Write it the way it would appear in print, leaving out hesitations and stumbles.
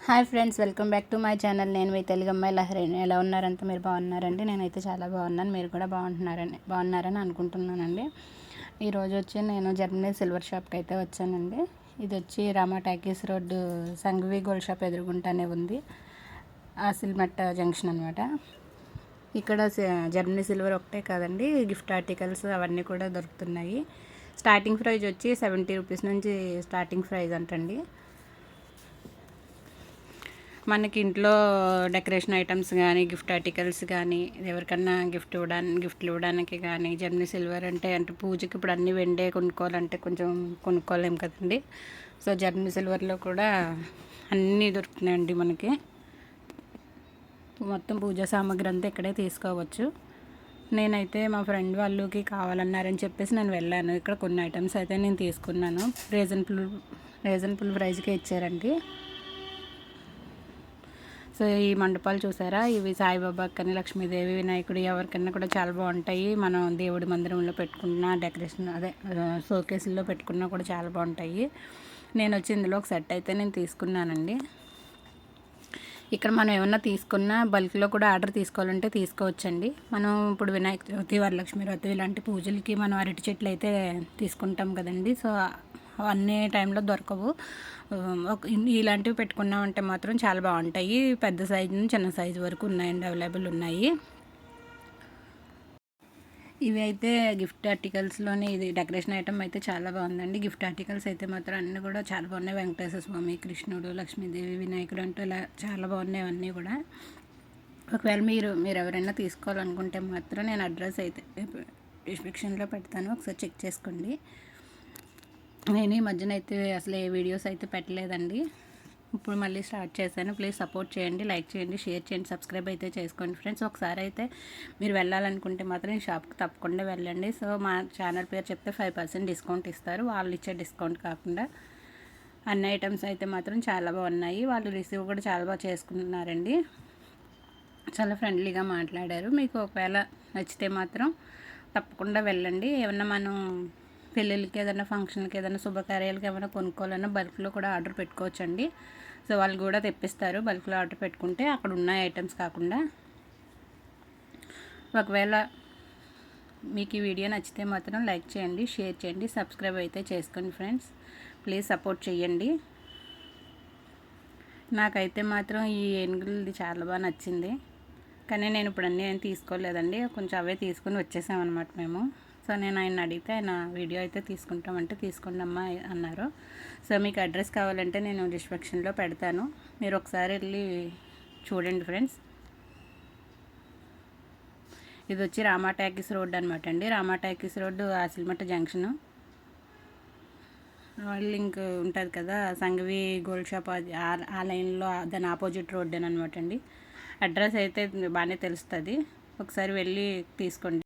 Hi friends, welcome back to my channel. నేను మీ తెలుగు అమ్మాయి లహరి. ఎలా ఉన్నారంటే మీరు బాగున్నారండి? నేనైతే చాలా బాగున్నాను. మీరు కూడా బాగున్నారని అనుకుంటున్నానండి. ఈరోజు వచ్చి నేను జర్మనీ సిల్వర్ షాప్కి అయితే వచ్చానండి. ఇది వచ్చి Rama talkies road Sanghavi gold shop ఎదురుగుంటానే ఉంది. ఆసిల్మట్ట జంక్షన్ అనమాట. ఇక్కడ జర్మనీ సిల్వర్ ఒకటే కాదండి, గిఫ్ట్ ఆర్టికల్స్ అవన్నీ కూడా దొరుకుతున్నాయి. స్టార్టింగ్ ప్రైజ్ వచ్చి 70 రూపీస్ నుంచి స్టార్టింగ్ ప్రైజ్ అంటండి. మనకి ఇంట్లో డెకరేషన్ ఐటమ్స్ కానీ, గిఫ్ట్ ఆర్టికల్స్ కానీ, ఎవరికన్నా గిఫ్ట్లు ఇవ్వడానికి కానీ, జర్మనీ సిల్వర్ అంటే పూజకి ఇప్పుడు అన్నీ వెండే కొనుక్కోవాలంటే కొంచెం కొనుక్కోలేం కదండి. సో జర్మనీ సిల్వర్లో కూడా అన్నీ దొరుకుతున్నాయండి మనకి. మొత్తం పూజా సామాగ్రి అంతా ఇక్కడే తీసుకోవచ్చు. నేనైతే మా ఫ్రెండ్ వాళ్ళకి కావాలన్నారని చెప్పేసి నేను వెళ్ళాను. ఇక్కడ కొన్ని ఐటమ్స్ అయితే నేను తీసుకున్నాను. రీజనబుల్ ప్రైస్కే ఇచ్చారండి. సో ఈ మండపాలు చూసారా, ఇవి సాయిబాబా కానీ, లక్ష్మీదేవి, వినాయకుడు ఎవరికన్నా కూడా చాలా బాగుంటాయి. మనం దేవుడి మందిరంలో పెట్టుకున్న డెకరేషన్ షోకేసుల్లో పెట్టుకున్నా కూడా చాలా బాగుంటాయి. నేను వచ్చి ఇందులో ఒక సెట్ అయితే నేను తీసుకున్నానండి. ఇక్కడ మనం ఏమన్నా తీసుకున్నా బల్క్లో కూడా ఆర్డర్ తీసుకోవాలంటే తీసుకోవచ్చండి. మనం ఇప్పుడు వినాయక చవితి, వరలక్ష్మి వ్రతం ఇలాంటి పూజలకి మనం అరటి చెట్లు అయితే తీసుకుంటాం కదండి. సో అన్ని టైంలో దొరకవు. ఇలాంటివి పెట్టుకున్నామంటే మాత్రం చాలా బాగుంటాయి. పెద్ద సైజు నుంచి చిన్న సైజు వరకు ఉన్నాయండి, అవైలబుల్ ఉన్నాయి. ఇవి అయితే గిఫ్ట్ ఆర్టికల్స్లోనే ఇది డెకరేషన్ ఐటమ్ అయితే చాలా బాగుందండి. గిఫ్ట్ ఆర్టికల్స్ అయితే మాత్రం అన్నీ కూడా చాలా బాగున్నాయి. వెంకటేశ్వర స్వామి, కృష్ణుడు, లక్ష్మీదేవి, వినాయకుడు అంటూ ఇలా చాలా బాగున్నాయి అన్నీ కూడా. ఒకవేళ మీరు ఎవరైనా తీసుకోవాలనుకుంటే మాత్రం నేను అడ్రస్ అయితే డిస్క్రిప్షన్లో పెడతాను, ఒకసారి చెక్ చేసుకోండి. నేను ఈ మధ్యన అయితే అసలు ఏ వీడియోస్ అయితే పెట్టలేదండి. ఇప్పుడు మళ్ళీ స్టార్ట్ చేశాను. ప్లీజ్ సపోర్ట్ చేయండి, లైక్ చేయండి, షేర్ చేయండి, సబ్స్క్రైబ్ అయితే చేసుకోండి ఫ్రెండ్స్. ఒకసారి అయితే మీరు వెళ్ళాలనుకుంటే మాత్రం ఈ షాప్కి తప్పకుండా వెళ్ళండి. సో మా ఛానల్ పేరు చెప్తే 5% డిస్కౌంట్ ఇస్తారు. వాళ్ళు ఇచ్చే డిస్కౌంట్ కాకుండా అన్ని ఐటమ్స్ అయితే మాత్రం చాలా బాగున్నాయి. వాళ్ళు రిసీవ్ కూడా చాలా బాగా చేసుకుంటున్నారండి. చాలా ఫ్రెండ్లీగా మాట్లాడారు. మీకు ఒకవేళ నచ్చితే మాత్రం తప్పకుండా వెళ్ళండి. ఏమన్నా మనం పెళ్ళిళ్ళకి, ఏదైనా ఫంక్షన్కి, ఏదైనా శుభకార్యాలకి ఏమైనా కొనుక్కోవాలన్నా బల్క్లో కూడా ఆర్డర్ పెట్టుకోవచ్చండి. సో వాళ్ళు కూడా తెప్పిస్తారు బల్క్లో ఆర్డర్ పెట్టుకుంటే, అక్కడ ఉన్న ఐటమ్స్ కాకుండా. ఒకవేళ మీకు ఈ వీడియో నచ్చితే మాత్రం లైక్ చేయండి, షేర్ చేయండి, సబ్స్క్రైబ్ అయితే చేసుకోండి ఫ్రెండ్స్. ప్లీజ్ సపోర్ట్ చేయండి. నాకైతే మాత్రం ఈ ఏనుగులది చాలా బాగా నచ్చింది. కానీ నేను ఇప్పుడు అన్నీ ఏం తీసుకోలేదండి, కొంచెం అవే తీసుకొని వచ్చేసామన్నమాట మేము. సో నేను ఆయన అడిగితే ఆయన వీడియో అయితే తీసుకుంటామంటే తీసుకోండి అమ్మా అన్నారు. సో మీకు అడ్రస్ కావాలంటే నేను డిస్క్రిప్షన్లో పెడతాను, మీరు ఒకసారి వెళ్ళి చూడండి ఫ్రెండ్స్. ఇది వచ్చి రామా టాకీస్ రోడ్ అనమాట అండి. Rama talkies road Asilmetta junction. Link ఉంటుంది కదా సంఘవి గోల్డ్ షాప్, అది ఆ లైన్లో దాని ఆపోజిట్ రోడ్ అనమాట అండి. అడ్రస్ అయితే బాగానే తెలుస్తుంది, ఒకసారి వెళ్ళి తీసుకోండి.